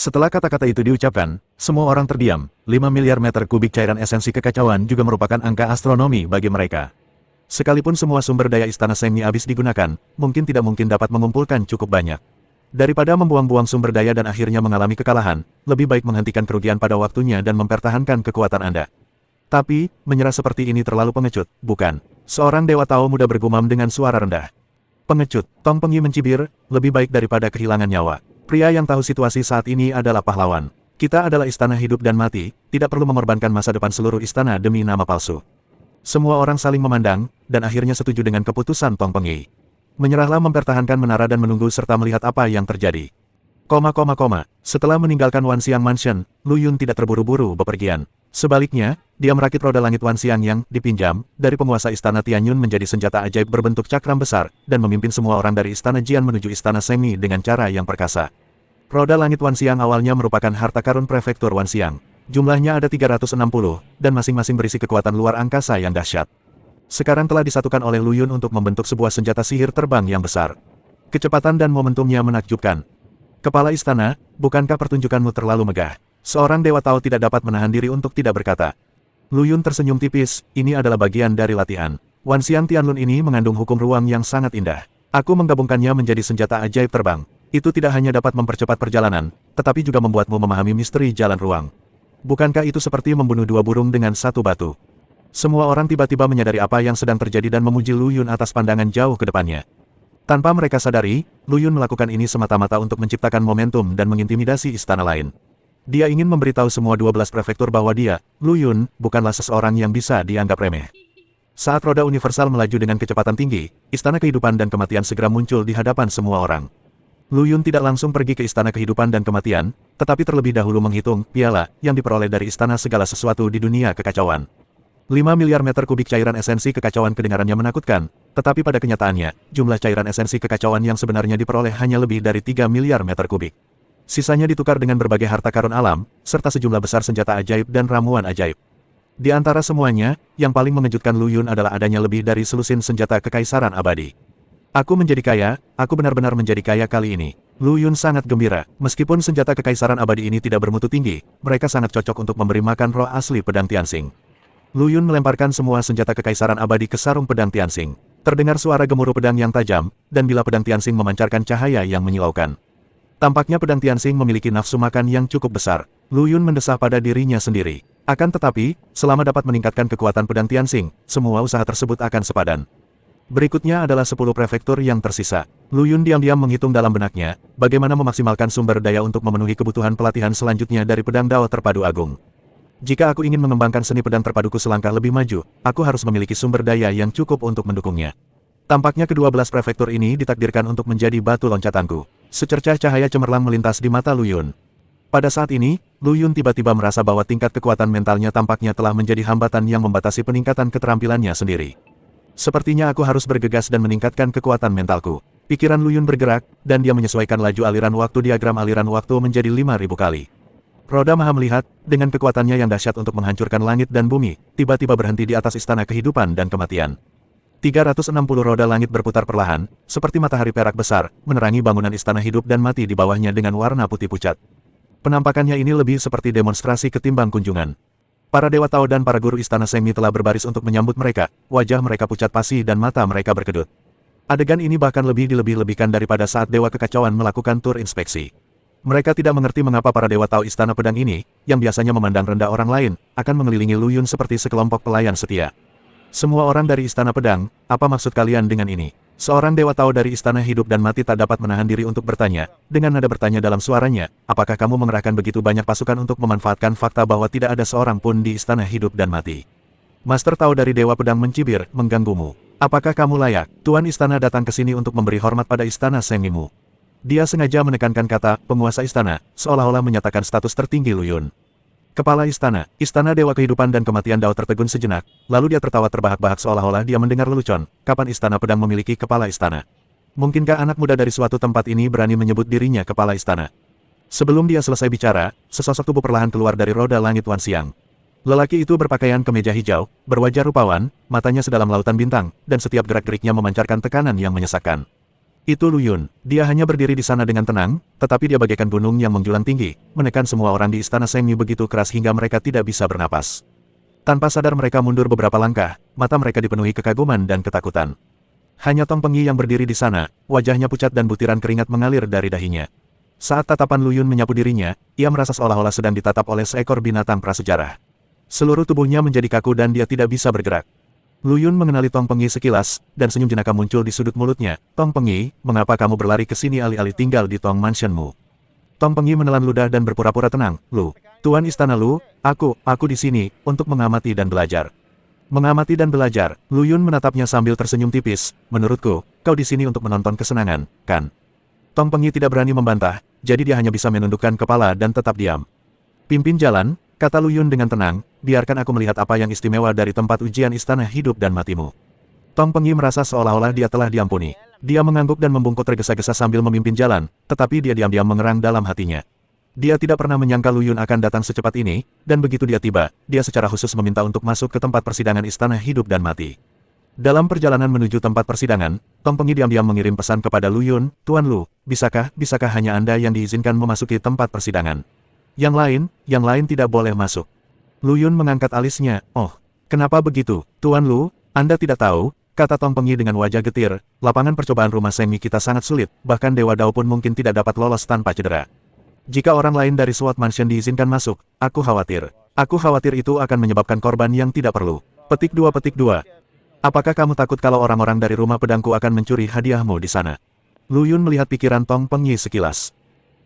Setelah kata-kata itu diucapkan, semua orang terdiam. 5 miliar meter kubik cairan esensi kekacauan juga merupakan angka astronomi bagi mereka. Sekalipun semua sumber daya istana Sengmi habis digunakan, mungkin tidak mungkin dapat mengumpulkan cukup banyak. Daripada membuang-buang sumber daya dan akhirnya mengalami kekalahan, lebih baik menghentikan kerugian pada waktunya dan mempertahankan kekuatan Anda. Tapi, menyerah seperti ini terlalu pengecut, bukan? Seorang Dewa Tao muda bergumam dengan suara rendah. Pengecut, Tong Pengyi mencibir, lebih baik daripada kehilangan nyawa. Pria yang tahu situasi saat ini adalah pahlawan. Kita adalah istana hidup dan mati, tidak perlu mengorbankan masa depan seluruh istana demi nama palsu. Semua orang saling memandang, dan akhirnya setuju dengan keputusan Tong Pengyi. Menyerahlah, mempertahankan menara dan menunggu serta melihat apa yang terjadi. Setelah meninggalkan Wanxiang Mansion, Lu Yun tidak terburu-buru bepergian. Sebaliknya, dia merakit roda langit Wanxiang yang dipinjam dari penguasa istana Tianyun menjadi senjata ajaib berbentuk cakram besar, dan memimpin semua orang dari istana Jian menuju istana Sengmi dengan cara yang perkasa. Roda langit Wanxiang awalnya merupakan harta karun prefektur Wanxiang. Jumlahnya ada 360, dan masing-masing berisi kekuatan luar angkasa yang dahsyat. Sekarang telah disatukan oleh Lu Yun untuk membentuk sebuah senjata sihir terbang yang besar. Kecepatan dan momentumnya menakjubkan. Kepala istana, bukankah pertunjukanmu terlalu megah? Seorang Dewa Tao tidak dapat menahan diri untuk tidak berkata. Lu Yun tersenyum tipis, ini adalah bagian dari latihan. Wanxiang Tianlun ini mengandung hukum ruang yang sangat indah. Aku menggabungkannya menjadi senjata ajaib terbang. Itu tidak hanya dapat mempercepat perjalanan, tetapi juga membuatmu memahami misteri jalan ruang. Bukankah itu seperti membunuh dua burung dengan satu batu? Semua orang tiba-tiba menyadari apa yang sedang terjadi dan memuji Lu Yun atas pandangan jauh ke depannya. Tanpa mereka sadari, Lu Yun melakukan ini semata-mata untuk menciptakan momentum dan mengintimidasi istana lain. Dia ingin memberitahu semua 12 prefektur bahwa dia, Lu Yun, bukanlah seseorang yang bisa dianggap remeh. Saat roda universal melaju dengan kecepatan tinggi, istana kehidupan dan kematian segera muncul di hadapan semua orang. Lu Yun tidak langsung pergi ke istana kehidupan dan kematian, tetapi terlebih dahulu menghitung piala yang diperoleh dari istana segala sesuatu di dunia kekacauan. 5 miliar meter kubik cairan esensi kekacauan kedengarannya menakutkan, tetapi pada kenyataannya, jumlah cairan esensi kekacauan yang sebenarnya diperoleh hanya lebih dari 3 miliar meter kubik. Sisanya ditukar dengan berbagai harta karun alam, serta sejumlah besar senjata ajaib dan ramuan ajaib. Di antara semuanya, yang paling mengejutkan Lu Yun adalah adanya lebih dari selusin senjata kekaisaran abadi. Aku menjadi kaya, aku benar-benar menjadi kaya kali ini. Lu Yun sangat gembira, meskipun senjata kekaisaran abadi ini tidak bermutu tinggi, mereka sangat cocok untuk memberi makan roh asli pedang Tianxing. Lu Yun melemparkan semua senjata kekaisaran abadi ke sarung pedang Tianxing. Terdengar suara gemuruh pedang yang tajam, dan bila pedang Tianxing memancarkan cahaya yang menyilaukan. Tampaknya pedang Tianxing memiliki nafsu makan yang cukup besar. Lu Yun mendesah pada dirinya sendiri. Akan tetapi, selama dapat meningkatkan kekuatan pedang Tianxing, semua usaha tersebut akan sepadan. Berikutnya adalah 10 prefektur yang tersisa. Lu Yun diam-diam menghitung dalam benaknya, bagaimana memaksimalkan sumber daya untuk memenuhi kebutuhan pelatihan selanjutnya dari pedang Dao Terpadu Agung. Jika aku ingin mengembangkan seni pedang terpaduku selangkah lebih maju, aku harus memiliki sumber daya yang cukup untuk mendukungnya. Tampaknya ke-12 prefektur ini ditakdirkan untuk menjadi batu loncatanku. Secercah cahaya cemerlang melintas di mata Lu Yun. Pada saat ini, Lu Yun tiba-tiba merasa bahwa tingkat kekuatan mentalnya tampaknya telah menjadi hambatan yang membatasi peningkatan keterampilannya sendiri. Sepertinya aku harus bergegas dan meningkatkan kekuatan mentalku. Pikiran Lu Yun bergerak, dan dia menyesuaikan laju aliran waktu diagram aliran waktu menjadi 5.000 kali. Roda Maha Melihat, dengan kekuatannya yang dahsyat untuk menghancurkan langit dan bumi, tiba-tiba berhenti di atas istana kehidupan dan kematian. 360 roda langit berputar perlahan, seperti matahari perak besar, menerangi bangunan istana hidup dan mati di bawahnya dengan warna putih pucat. Penampakannya ini lebih seperti demonstrasi ketimbang kunjungan. Para Dewa Tao dan para guru istana Sengmi telah berbaris untuk menyambut mereka, wajah mereka pucat pasi dan mata mereka berkedut. Adegan ini bahkan lebih dilebih-lebihkan daripada saat Dewa Kekacauan melakukan tur inspeksi. Mereka tidak mengerti mengapa para Dewa Tao istana pedang ini, yang biasanya memandang rendah orang lain, akan mengelilingi Lu Yun seperti sekelompok pelayan setia. Semua orang dari istana pedang, apa maksud kalian dengan ini? Seorang Dewa Tao dari istana hidup dan mati tak dapat menahan diri untuk bertanya, dengan nada bertanya dalam suaranya, apakah kamu mengerahkan begitu banyak pasukan untuk memanfaatkan fakta bahwa tidak ada seorang pun di istana hidup dan mati? Master Tao dari Dewa Pedang mencibir, mengganggumu. Apakah kamu layak? Tuan istana datang ke sini untuk memberi hormat pada istana Sengmimu. Dia sengaja menekankan kata, penguasa istana, seolah-olah menyatakan status tertinggi Lu Yun. Kepala istana Dewa Kehidupan dan Kematian Dao tertegun sejenak, lalu dia tertawa terbahak-bahak seolah-olah dia mendengar lelucon, kapan istana pedang memiliki kepala istana? Mungkinkah anak muda dari suatu tempat ini berani menyebut dirinya kepala istana? Sebelum dia selesai bicara, sesosok tubuh perlahan keluar dari roda langit Wanxiang. Lelaki itu berpakaian kemeja hijau, berwajah rupawan, matanya sedalam lautan bintang, dan setiap gerak-geriknya memancarkan tekanan yang menyesakkan. Itu Lu Yun. Dia hanya berdiri di sana dengan tenang, tetapi dia bagaikan gunung yang menjulang tinggi, menekan semua orang di istana Sengmi begitu keras hingga mereka tidak bisa bernapas. Tanpa sadar mereka mundur beberapa langkah, mata mereka dipenuhi kekaguman dan ketakutan. Hanya Tong Pengyi yang berdiri di sana, wajahnya pucat dan butiran keringat mengalir dari dahinya. Saat tatapan Lu Yun menyapu dirinya, ia merasa seolah-olah sedang ditatap oleh seekor binatang prasejarah. Seluruh tubuhnya menjadi kaku dan dia tidak bisa bergerak. Lu Yun mengenali Tong Pengyi sekilas, dan senyum jenaka muncul di sudut mulutnya. Tong Pengyi, mengapa kamu berlari ke sini alih-alih tinggal di Tong Mansionmu? Tong Pengyi menelan ludah dan berpura-pura tenang. Lu, Tuan Istana Lu, aku di sini, untuk mengamati dan belajar. Mengamati dan belajar, Lu Yun menatapnya sambil tersenyum tipis. Menurutku, kau di sini untuk menonton kesenangan, kan? Tong Pengyi tidak berani membantah, jadi dia hanya bisa menundukkan kepala dan tetap diam. Pimpin jalan, kata Lu Yun dengan tenang, biarkan aku melihat apa yang istimewa dari tempat ujian istana hidup dan matimu. Tong Pengyi merasa seolah-olah dia telah diampuni. Dia mengangguk dan membungkuk tergesa-gesa sambil memimpin jalan, tetapi dia diam-diam mengerang dalam hatinya. Dia tidak pernah menyangka Lu Yun akan datang secepat ini, dan begitu dia tiba, dia secara khusus meminta untuk masuk ke tempat persidangan istana hidup dan mati. Dalam perjalanan menuju tempat persidangan, Tong Pengyi diam-diam mengirim pesan kepada Lu Yun, Tuan Lu, bisakah hanya Anda yang diizinkan memasuki tempat persidangan? Yang lain tidak boleh masuk. Lu Yun mengangkat alisnya, oh, kenapa begitu, Tuan Lu, Anda tidak tahu, kata Tong Pengyi dengan wajah getir, lapangan percobaan rumah Sengmi kita sangat sulit, bahkan Dewa Dao pun mungkin tidak dapat lolos tanpa cedera. Jika orang lain dari SWAT Mansion diizinkan masuk, aku khawatir itu akan menyebabkan korban yang tidak perlu. Petik 2. Apakah kamu takut kalau orang-orang dari rumah pedangku akan mencuri hadiahmu di sana? Lu Yun melihat pikiran Tong Pengyi sekilas.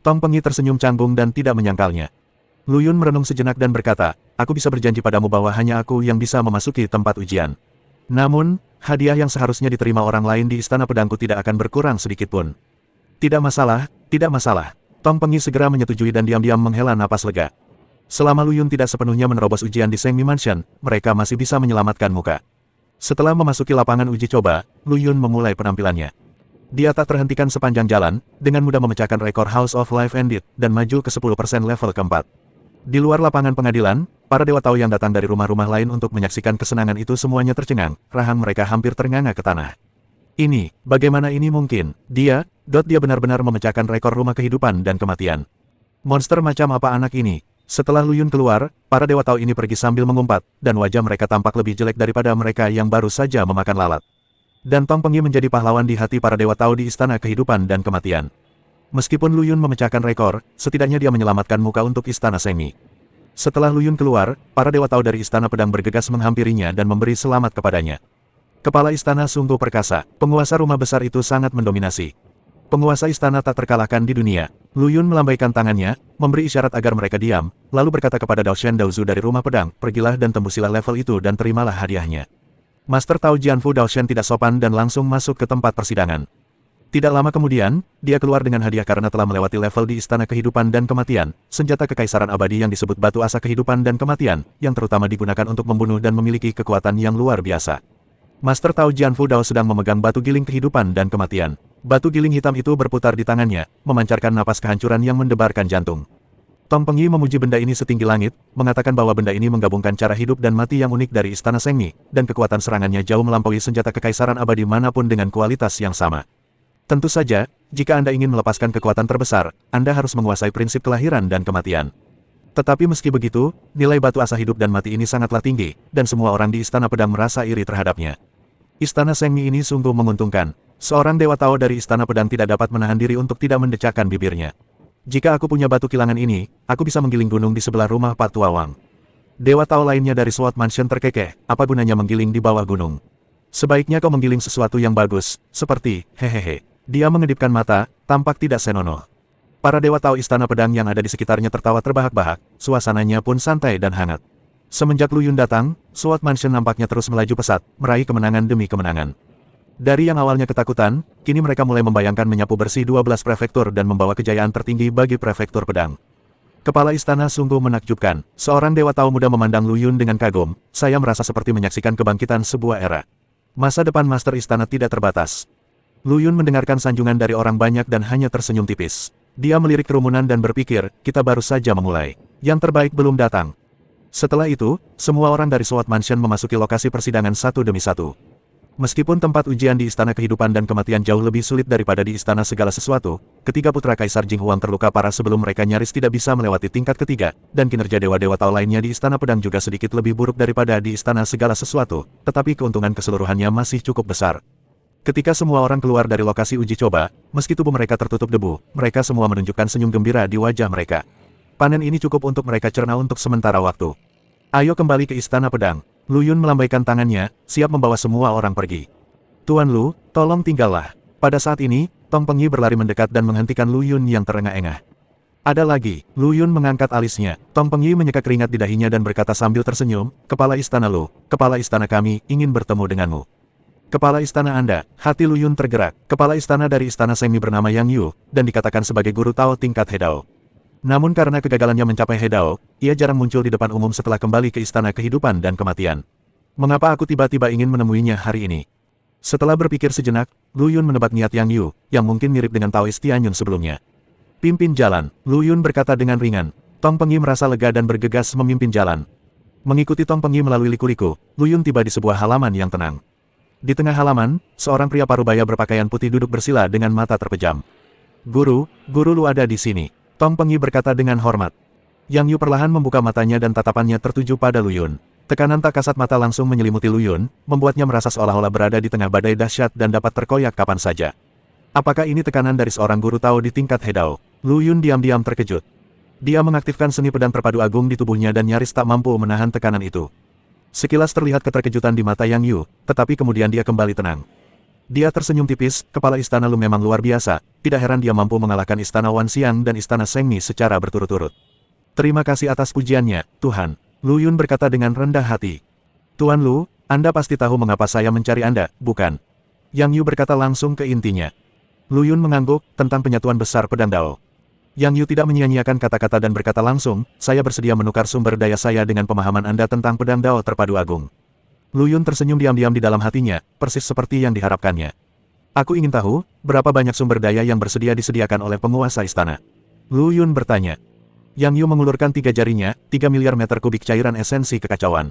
Tong Pengyi tersenyum canggung dan tidak menyangkalnya. Lu Yun merenung sejenak dan berkata, aku bisa berjanji padamu bahwa hanya aku yang bisa memasuki tempat ujian. Namun, hadiah yang seharusnya diterima orang lain di istana pedangku tidak akan berkurang sedikitpun. Tidak masalah. Tong Pengyi segera menyetujui dan diam-diam menghela napas lega. Selama Lu Yun tidak sepenuhnya menerobos ujian di Sengmi Mansion, mereka masih bisa menyelamatkan muka. Setelah memasuki lapangan uji coba, Lu Yun memulai penampilannya. Dia tak terhentikan sepanjang jalan, dengan mudah memecahkan rekor House of Life and Death, dan maju ke 10% level keempat. Di luar lapangan pengadilan, para Dewa Tao yang datang dari rumah-rumah lain untuk menyaksikan kesenangan itu semuanya tercengang, rahang mereka hampir ternganga ke tanah. Bagaimana ini mungkin? Dia benar-benar memecahkan rekor rumah kehidupan dan kematian. Monster macam apa anak ini? Setelah Lu Yun keluar, para Dewa Tao ini pergi sambil mengumpat, dan wajah mereka tampak lebih jelek daripada mereka yang baru saja memakan lalat. Dan Tong Pengyi menjadi pahlawan di hati para Dewa Tao di istana kehidupan dan kematian. Meskipun Lu Yun memecahkan rekor, setidaknya dia menyelamatkan muka untuk istana Sengmi. Setelah Lu Yun keluar, para Dewa Tao dari istana pedang bergegas menghampirinya dan memberi selamat kepadanya. Kepala istana sungguh perkasa, penguasa rumah besar itu sangat mendominasi. Penguasa istana tak terkalahkan di dunia. Lu Yun melambaikan tangannya, memberi isyarat agar mereka diam, lalu berkata kepada Dao Shen Daozu dari rumah pedang, pergilah dan tembusilah level itu dan terimalah hadiahnya. Master Tao Jianfu Dao Shen tidak sopan dan langsung masuk ke tempat persidangan. Tidak lama kemudian, dia keluar dengan hadiah karena telah melewati level di Istana Kehidupan dan Kematian, senjata kekaisaran abadi yang disebut Batu Asa Kehidupan dan Kematian, yang terutama digunakan untuk membunuh dan memiliki kekuatan yang luar biasa. Master Tao Jianfu Dao sedang memegang batu giling kehidupan dan kematian. Batu giling hitam itu berputar di tangannya, memancarkan napas kehancuran yang mendebarkan jantung. Tong Pengyi memuji benda ini setinggi langit, mengatakan bahwa benda ini menggabungkan cara hidup dan mati yang unik dari Istana Sengmi, dan kekuatan serangannya jauh melampaui senjata kekaisaran abadi manapun dengan kualitas yang sama. Tentu saja, jika Anda ingin melepaskan kekuatan terbesar, Anda harus menguasai prinsip kelahiran dan kematian. Tetapi meski begitu, nilai batu asa hidup dan mati ini sangatlah tinggi, dan semua orang di Istana Pedang merasa iri terhadapnya. Istana Sengmi ini sungguh menguntungkan. Seorang Dewa Tao dari Istana Pedang tidak dapat menahan diri untuk tidak mendecakkan bibirnya. Jika aku punya batu kilangan ini, aku bisa menggiling gunung di sebelah rumah Pak Tua Wang. Dewa Tao lainnya dari SWAT Mansion terkekeh, apa gunanya menggiling di bawah gunung? Sebaiknya kau menggiling sesuatu yang bagus, seperti, hehehe. Dia mengedipkan mata, tampak tidak senonoh. Para Dewa Tao Istana Pedang yang ada di sekitarnya tertawa terbahak-bahak, suasananya pun santai dan hangat. Semenjak Lu Yun datang, SWAT Mansion nampaknya terus melaju pesat, meraih kemenangan demi kemenangan. Dari yang awalnya ketakutan, kini mereka mulai membayangkan menyapu bersih 12 prefektur dan membawa kejayaan tertinggi bagi prefektur pedang. Kepala istana sungguh menakjubkan. Seorang Dewa Tao muda memandang Lu Yun dengan kagum, saya merasa seperti menyaksikan kebangkitan sebuah era. Masa depan Master Istana tidak terbatas. Lu Yun mendengarkan sanjungan dari orang banyak dan hanya tersenyum tipis. Dia melirik kerumunan dan berpikir, kita baru saja memulai. Yang terbaik belum datang. Setelah itu, semua orang dari SWAT Mansion memasuki lokasi persidangan satu demi satu. Meskipun tempat ujian di Istana Kehidupan dan Kematian jauh lebih sulit daripada di Istana Segala Sesuatu, ketiga putra Kaisar Jing Huang terluka parah sebelum mereka nyaris tidak bisa melewati tingkat ketiga, dan kinerja dewa-dewa Tao lainnya di Istana Pedang juga sedikit lebih buruk daripada di Istana Segala Sesuatu, tetapi keuntungan keseluruhannya masih cukup besar. Ketika semua orang keluar dari lokasi uji coba, meski tubuh mereka tertutup debu, mereka semua menunjukkan senyum gembira di wajah mereka. Panen ini cukup untuk mereka cerna untuk sementara waktu. Ayo kembali ke Istana Pedang. Lu Yun melambaikan tangannya, siap membawa semua orang pergi. Tuan Lu, tolong tinggallah. Pada saat ini, Tong Pengyi berlari mendekat dan menghentikan Lu Yun yang terengah-engah. Ada lagi, Lu Yun mengangkat alisnya. Tong Pengyi menyeka keringat di dahinya dan berkata sambil tersenyum, Kepala Istana Lu, Kepala Istana kami, ingin bertemu denganmu. Kepala Istana Anda, hati Lu Yun tergerak. Kepala Istana dari Istana Sengmi bernama Yang Yu, dan dikatakan sebagai guru Tao tingkat Hedao. Namun karena kegagalannya mencapai Hedao, ia jarang muncul di depan umum setelah kembali ke Istana Kehidupan dan Kematian. Mengapa aku tiba-tiba ingin menemuinya hari ini? Setelah berpikir sejenak, Lu Yun menebak niat Yang Yu, yang mungkin mirip dengan Taoist Tianyun sebelumnya. Pimpin jalan, Lu Yun berkata dengan ringan. Tong Pengyi merasa lega dan bergegas memimpin jalan. Mengikuti Tong Pengyi melalui liku-liku, Lu Yun tiba di sebuah halaman yang tenang. Di tengah halaman, seorang pria parubaya berpakaian putih duduk bersila dengan mata terpejam. Guru Lu ada di sini. Tong Pengyi berkata dengan hormat. Yang Yu perlahan membuka matanya dan tatapannya tertuju pada Lu Yun. Tekanan tak kasat mata langsung menyelimuti Lu Yun, membuatnya merasa seolah-olah berada di tengah badai dahsyat dan dapat terkoyak kapan saja. Apakah ini tekanan dari seorang guru Tao di tingkat Hedao? Lu Yun diam-diam terkejut. Dia mengaktifkan seni pedang terpadu agung di tubuhnya dan nyaris tak mampu menahan tekanan itu. Sekilas terlihat keterkejutan di mata Yang Yu, tetapi kemudian dia kembali tenang. Dia tersenyum tipis, Kepala Istana Lu memang luar biasa, tidak heran dia mampu mengalahkan Istana Wanxiang dan Istana Sengmi secara berturut-turut. Terima kasih atas pujiannya, Tuhan. Lu Yun berkata dengan rendah hati. Tuan Lu, Anda pasti tahu mengapa saya mencari Anda, bukan? Yang Yu berkata langsung ke intinya. Lu Yun mengangguk, tentang penyatuan besar pedang Dao. Yang Yu tidak menyia-nyiakan kata-kata dan berkata langsung, saya bersedia menukar sumber daya saya dengan pemahaman Anda tentang pedang Dao terpadu agung. Lu Yun tersenyum diam-diam di dalam hatinya, persis seperti yang diharapkannya. Aku ingin tahu, berapa banyak sumber daya yang bersedia disediakan oleh penguasa istana? Lu Yun bertanya. Yang Yu mengulurkan 3 jarinya, 3 miliar meter kubik cairan esensi kekacauan.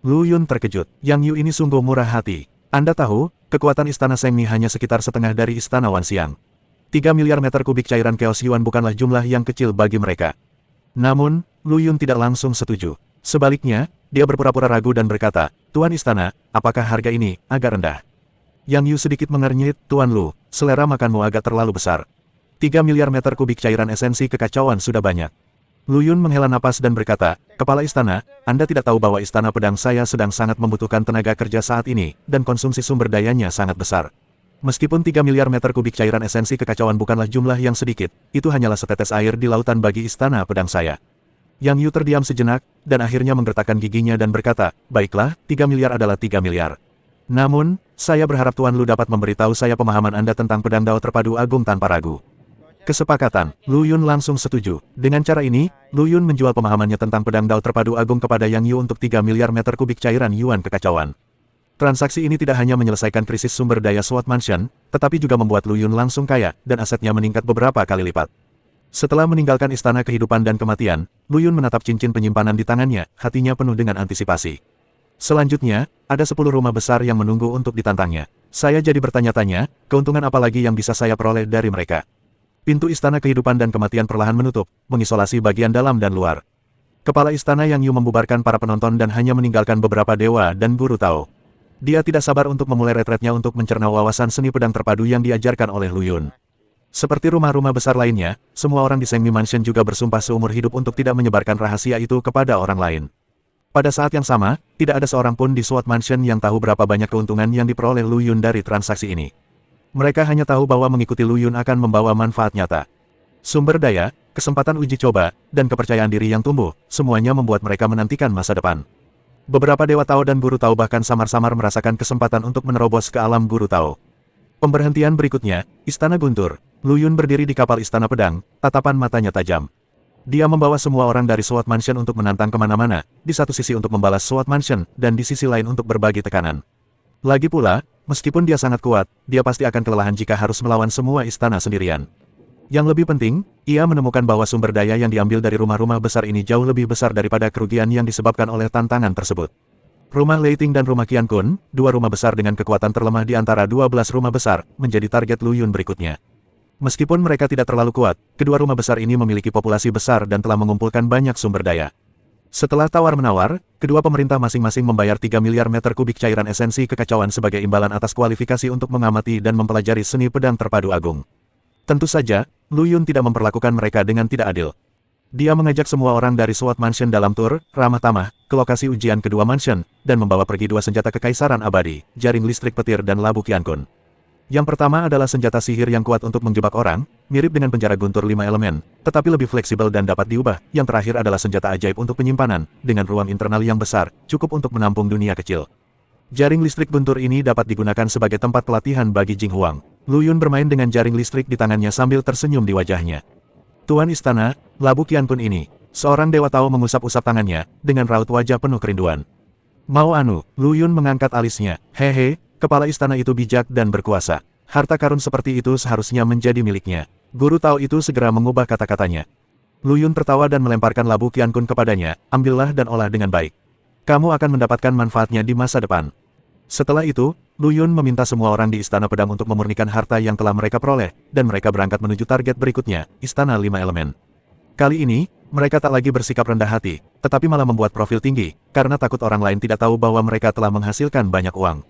Lu Yun terkejut, Yang Yu ini sungguh murah hati. Anda tahu, kekuatan istana Sengmi hanya sekitar setengah dari istana Wanxiang. 3 miliar meter kubik cairan Chaos Yuan bukanlah jumlah yang kecil bagi mereka. Namun, Lu Yun tidak langsung setuju. Sebaliknya, dia berpura-pura ragu dan berkata, Tuan Istana, apakah harga ini agak rendah? Yang Yu sedikit mengernyit, Tuan Lu, selera makanmu agak terlalu besar. 3 miliar meter kubik cairan esensi kekacauan sudah banyak. Lu Yun menghela napas dan berkata, Kepala Istana, Anda tidak tahu bahwa Istana Pedang saya sedang sangat membutuhkan tenaga kerja saat ini, dan konsumsi sumber dayanya sangat besar. Meskipun 3 miliar meter kubik cairan esensi kekacauan bukanlah jumlah yang sedikit, itu hanyalah setetes air di lautan bagi Istana Pedang saya. Yang Yu terdiam sejenak, dan akhirnya menggertakkan giginya dan berkata, baiklah, 3 miliar adalah 3 miliar. Namun, saya berharap Tuan Lu dapat memberitahu saya pemahaman Anda tentang pedang Dao terpadu agung tanpa ragu. Kesepakatan, Lu Yun langsung setuju. Dengan cara ini, Lu Yun menjual pemahamannya tentang pedang Dao terpadu agung kepada Yang Yu untuk 3 miliar meter kubik cairan Yuan kekacauan. Transaksi ini tidak hanya menyelesaikan krisis sumber daya Sword Mansion, tetapi juga membuat Lu Yun langsung kaya, dan asetnya meningkat beberapa kali lipat. Setelah meninggalkan Istana Kehidupan dan Kematian, Lu Yun menatap cincin penyimpanan di tangannya, hatinya penuh dengan antisipasi. Selanjutnya, ada 10 rumah besar yang menunggu untuk ditantangnya. Saya jadi bertanya-tanya, keuntungan apa lagi yang bisa saya peroleh dari mereka? Pintu Istana Kehidupan dan Kematian perlahan menutup, mengisolasi bagian dalam dan luar. Kepala Istana Yang Yu membubarkan para penonton dan hanya meninggalkan beberapa dewa dan guru Tao. Dia tidak sabar untuk memulai retretnya untuk mencerna wawasan seni pedang terpadu yang diajarkan oleh Lu Yun. Seperti rumah-rumah besar lainnya, semua orang di Sengmi Mansion juga bersumpah seumur hidup untuk tidak menyebarkan rahasia itu kepada orang lain. Pada saat yang sama, tidak ada seorang pun di Sword Mansion yang tahu berapa banyak keuntungan yang diperoleh Lu Yun dari transaksi ini. Mereka hanya tahu bahwa mengikuti Lu Yun akan membawa manfaat nyata. Sumber daya, kesempatan uji coba, dan kepercayaan diri yang tumbuh, semuanya membuat mereka menantikan masa depan. Beberapa dewa Tao dan guru Tao bahkan samar-samar merasakan kesempatan untuk menerobos ke alam guru Tao. Pemberhentian berikutnya, Istana Guntur. Lu Yun berdiri di kapal Istana Pedang, tatapan matanya tajam. Dia membawa semua orang dari Sword Mansion untuk menantang kemana-mana, di satu sisi untuk membalas Sword Mansion, dan di sisi lain untuk berbagi tekanan. Lagi pula, meskipun dia sangat kuat, dia pasti akan kelelahan jika harus melawan semua istana sendirian. Yang lebih penting, ia menemukan bahwa sumber daya yang diambil dari rumah-rumah besar ini jauh lebih besar daripada kerugian yang disebabkan oleh tantangan tersebut. Rumah Leiting dan rumah Qian Kun, dua rumah besar dengan kekuatan terlemah di antara 12 rumah besar, menjadi target Lu Yun berikutnya. Meskipun mereka tidak terlalu kuat, kedua rumah besar ini memiliki populasi besar dan telah mengumpulkan banyak sumber daya. Setelah tawar-menawar, kedua pemerintah masing-masing membayar 3 miliar meter kubik cairan esensi kekacauan sebagai imbalan atas kualifikasi untuk mengamati dan mempelajari seni pedang terpadu agung. Tentu saja, Lu Yun tidak memperlakukan mereka dengan tidak adil. Dia mengajak semua orang dari SWAT Mansion dalam tur, ramah tamah, ke lokasi ujian kedua mansion, dan membawa pergi dua senjata kekaisaran abadi, jaring listrik petir dan labu Qian Kun. Yang pertama adalah senjata sihir yang kuat untuk menjebak orang, mirip dengan penjara guntur 5 elemen, tetapi lebih fleksibel dan dapat diubah. Yang terakhir adalah senjata ajaib untuk penyimpanan, dengan ruang internal yang besar, cukup untuk menampung dunia kecil. Jaring listrik guntur ini dapat digunakan sebagai tempat pelatihan bagi Jing Huang. Lu Yun bermain dengan jaring listrik di tangannya sambil tersenyum di wajahnya. Tuan Istana, labu Qian Kun ini, seorang dewa Tao mengusap-usap tangannya, dengan raut wajah penuh kerinduan. Mau anu, Lu Yun mengangkat alisnya, hehe, kepala istana itu bijak dan berkuasa. Harta karun seperti itu seharusnya menjadi miliknya. Guru Tao itu segera mengubah kata-katanya. Lu Yun tertawa dan melemparkan labu Qian Kun kepadanya, ambillah dan olah dengan baik. Kamu akan mendapatkan manfaatnya di masa depan. Setelah itu, Lu Yun meminta semua orang di Istana Pedang untuk memurnikan harta yang telah mereka peroleh, dan mereka berangkat menuju target berikutnya, Istana 5 Elemen. Kali ini, mereka tak lagi bersikap rendah hati, tetapi malah membuat profil tinggi, karena takut orang lain tidak tahu bahwa mereka telah menghasilkan banyak uang.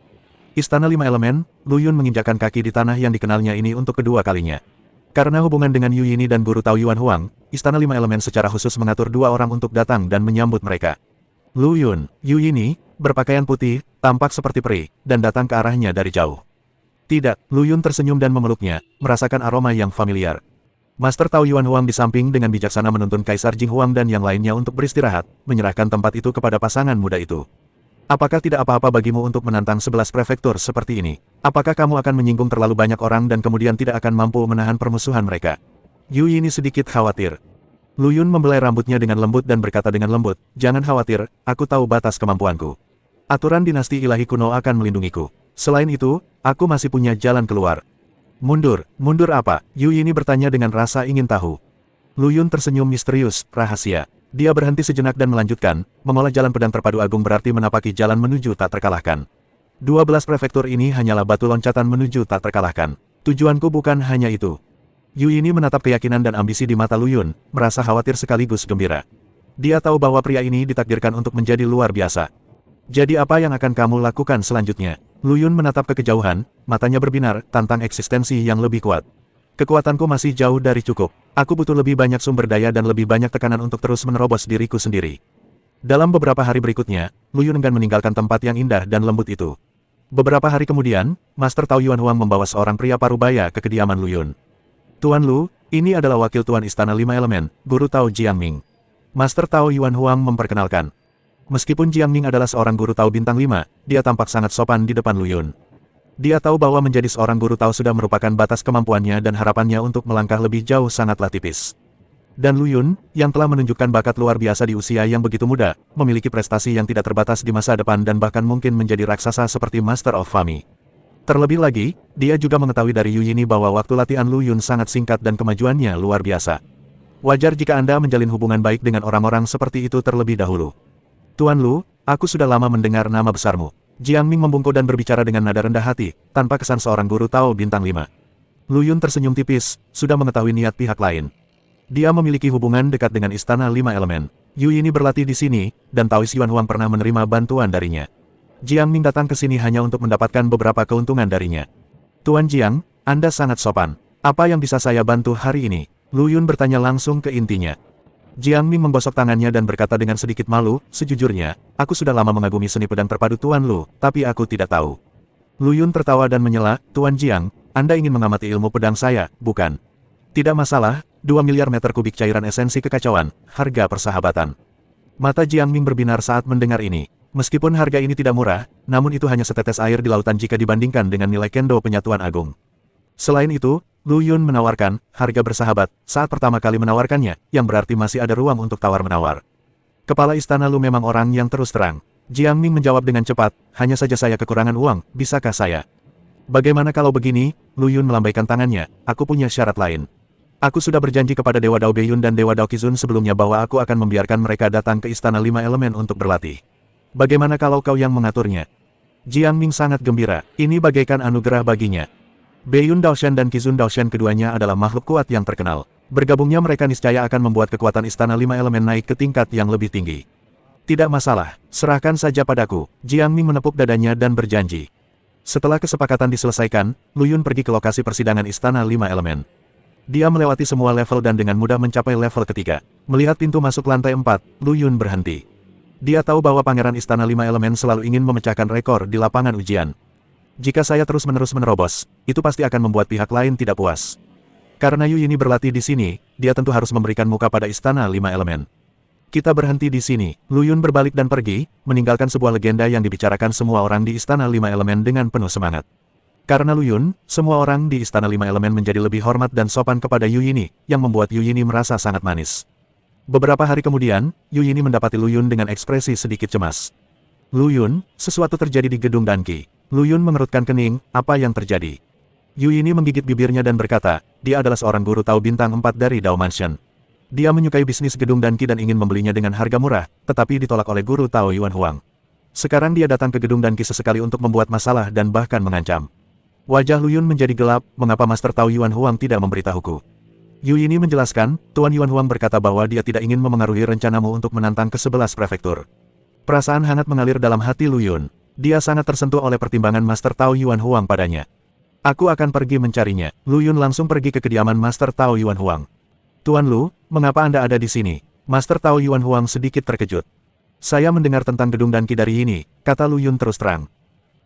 Istana 5 Elemen, Lu Yun menginjakkan kaki di tanah yang dikenalnya ini untuk kedua kalinya. Karena hubungan dengan Yu Yini dan Guru Tao Yuan Huang, Istana 5 Elemen secara khusus mengatur dua orang untuk datang dan menyambut mereka. Lu Yun, Yu Yini, berpakaian putih, tampak seperti peri, dan datang ke arahnya dari jauh. Tidak, Lu Yun tersenyum dan memeluknya, merasakan aroma yang familiar. Master Tao Yuan Huang di samping dengan bijaksana menuntun Kaisar Jing Huang dan yang lainnya untuk beristirahat, menyerahkan tempat itu kepada pasangan muda itu. Apakah tidak apa-apa bagimu untuk menantang 11 prefektur seperti ini? Apakah kamu akan menyinggung terlalu banyak orang dan kemudian tidak akan mampu menahan permusuhan mereka? Yu Yini sedikit khawatir. Lu Yun membelai rambutnya dengan lembut dan berkata dengan lembut, jangan khawatir, aku tahu batas kemampuanku. Aturan dinasti ilahi kuno akan melindungiku. Selain itu, aku masih punya jalan keluar. Mundur, mundur apa? Yu Yini bertanya dengan rasa ingin tahu. Lu Yun tersenyum misterius, rahasia. Dia berhenti sejenak dan melanjutkan, mengolah jalan pedang terpadu agung berarti menapaki jalan menuju tak terkalahkan. 12 prefektur ini hanyalah batu loncatan menuju tak terkalahkan. Tujuanku bukan hanya itu. Yu Yini menatap keyakinan dan ambisi di mata Lu Yun, merasa khawatir sekaligus gembira. Dia tahu bahwa pria ini ditakdirkan untuk menjadi luar biasa. Jadi apa yang akan kamu lakukan selanjutnya? Lu Yun menatap ke kejauhan, matanya berbinar, tantang eksistensi yang lebih kuat. Kekuatanku masih jauh dari cukup. Aku butuh lebih banyak sumber daya dan lebih banyak tekanan untuk terus menerobos diriku sendiri. Dalam beberapa hari berikutnya, Lu Yun enggan meninggalkan tempat yang indah dan lembut itu. Beberapa hari kemudian, Master Tao Yuan Huang membawa seorang pria parubaya ke kediaman Lu Yun. Tuan Lu, ini adalah wakil Tuan Istana 5 Elemen, Guru Tao Jiangming. Master Tao Yuan Huang memperkenalkan. Meskipun Jiangming adalah seorang guru Tao bintang 5, dia tampak sangat sopan di depan Lu Yun. Dia tahu bahwa menjadi seorang guru Tao sudah merupakan batas kemampuannya dan harapannya untuk melangkah lebih jauh sangatlah tipis. Dan Lu Yun, yang telah menunjukkan bakat luar biasa di usia yang begitu muda, memiliki prestasi yang tidak terbatas di masa depan dan bahkan mungkin menjadi raksasa seperti Master of Fami. Terlebih lagi, dia juga mengetahui dari Yu Yini bahwa waktu latihan Lu Yun sangat singkat dan kemajuannya luar biasa. Wajar jika Anda menjalin hubungan baik dengan orang-orang seperti itu terlebih dahulu. Tuan Lu, aku sudah lama mendengar nama besarmu. Jiangming membungkuk dan berbicara dengan nada rendah hati, tanpa kesan seorang guru Tao bintang 5. Lu Yun tersenyum tipis, sudah mengetahui niat pihak lain. Dia memiliki hubungan dekat dengan Istana 5 Elemen. Yu Yini berlatih di sini, dan Taois Yuan Huang pernah menerima bantuan darinya. Jiangming datang ke sini hanya untuk mendapatkan beberapa keuntungan darinya. Tuan Jiang, Anda sangat sopan. Apa yang bisa saya bantu hari ini? Lu Yun bertanya langsung ke intinya. Jiangming menggosok tangannya dan berkata dengan sedikit malu, sejujurnya, aku sudah lama mengagumi seni pedang terpadu Tuan Lu, tapi aku tidak tahu. Lu Yun tertawa dan menyela, Tuan Jiang, Anda ingin mengamati ilmu pedang saya, bukan? Tidak masalah, 2 miliar meter kubik cairan esensi kekacauan, harga persahabatan. Mata Jiangming berbinar saat mendengar ini. Meskipun harga ini tidak murah, namun itu hanya setetes air di lautan jika dibandingkan dengan nilai kendo penyatuan agung. Selain itu, Lu Yun menawarkan harga bersahabat saat pertama kali menawarkannya, yang berarti masih ada ruang untuk tawar-menawar. Kepala istana Lu memang orang yang terus terang. Jiangming menjawab dengan cepat, hanya saja saya kekurangan uang, bisakah saya? Bagaimana kalau begini? Lu Yun melambaikan tangannya, aku punya syarat lain. Aku sudah berjanji kepada Dewa Dao Beiyun dan Dewa Dao Qizun sebelumnya bahwa aku akan membiarkan mereka datang ke Istana 5 Elemen untuk berlatih. Bagaimana kalau kau yang mengaturnya? Jiang Ming sangat gembira, ini bagaikan anugerah baginya. Beiyun Daoshan dan Qizun Daoshan keduanya adalah makhluk kuat yang terkenal. Bergabungnya mereka niscaya akan membuat kekuatan Istana Lima Elemen naik ke tingkat yang lebih tinggi. Tidak masalah, serahkan saja padaku. Jiang Ming menepuk dadanya dan berjanji. Setelah kesepakatan diselesaikan, Lu Yun pergi ke lokasi persidangan Istana Lima Elemen. Dia melewati semua level dan dengan mudah mencapai level ketiga. Melihat pintu masuk lantai 4, Lu Yun berhenti. Dia tahu bahwa Pangeran Istana Lima Elemen selalu ingin memecahkan rekor di lapangan ujian. Jika saya terus-menerus menerobos, itu pasti akan membuat pihak lain tidak puas. Karena Yu Yini berlatih di sini, dia tentu harus memberikan muka pada Istana Lima Elemen. Kita berhenti di sini. Lu Yun berbalik dan pergi, meninggalkan sebuah legenda yang dibicarakan semua orang di Istana Lima Elemen dengan penuh semangat. Karena Lu Yun, semua orang di Istana Lima Elemen menjadi lebih hormat dan sopan kepada Yu Yini, yang membuat Yu Yini merasa sangat manis. Beberapa hari kemudian, Yu Yini mendapati Lu Yun dengan ekspresi sedikit cemas. Lu Yun, sesuatu terjadi di gedung Danqi. Lu Yun mengerutkan kening, apa yang terjadi? Yu Yini menggigit bibirnya dan berkata, dia adalah seorang guru Tao bintang 4 dari Dao Mansion. Dia menyukai bisnis gedung Danqi dan ingin membelinya dengan harga murah, tetapi ditolak oleh guru Tao Yuan Huang. Sekarang dia datang ke gedung Danqi sesekali untuk membuat masalah dan bahkan mengancam. Wajah Lu Yun menjadi gelap, mengapa Master Tao Yuan Huang tidak memberitahuku? Yu Yini menjelaskan, Tuan Yuan Huang berkata bahwa dia tidak ingin memengaruhi rencanamu untuk menantang ke-11 prefektur. Perasaan hangat mengalir dalam hati Lu Yun. Dia sangat tersentuh oleh pertimbangan Master Tao Yuan Huang padanya. Aku akan pergi mencarinya. Lu Yun langsung pergi ke kediaman Master Tao Yuan Huang. Tuan Lu, mengapa Anda ada di sini? Master Tao Yuan Huang sedikit terkejut. Saya mendengar tentang gedung Danqi dari ini, kata Lu Yun terus terang.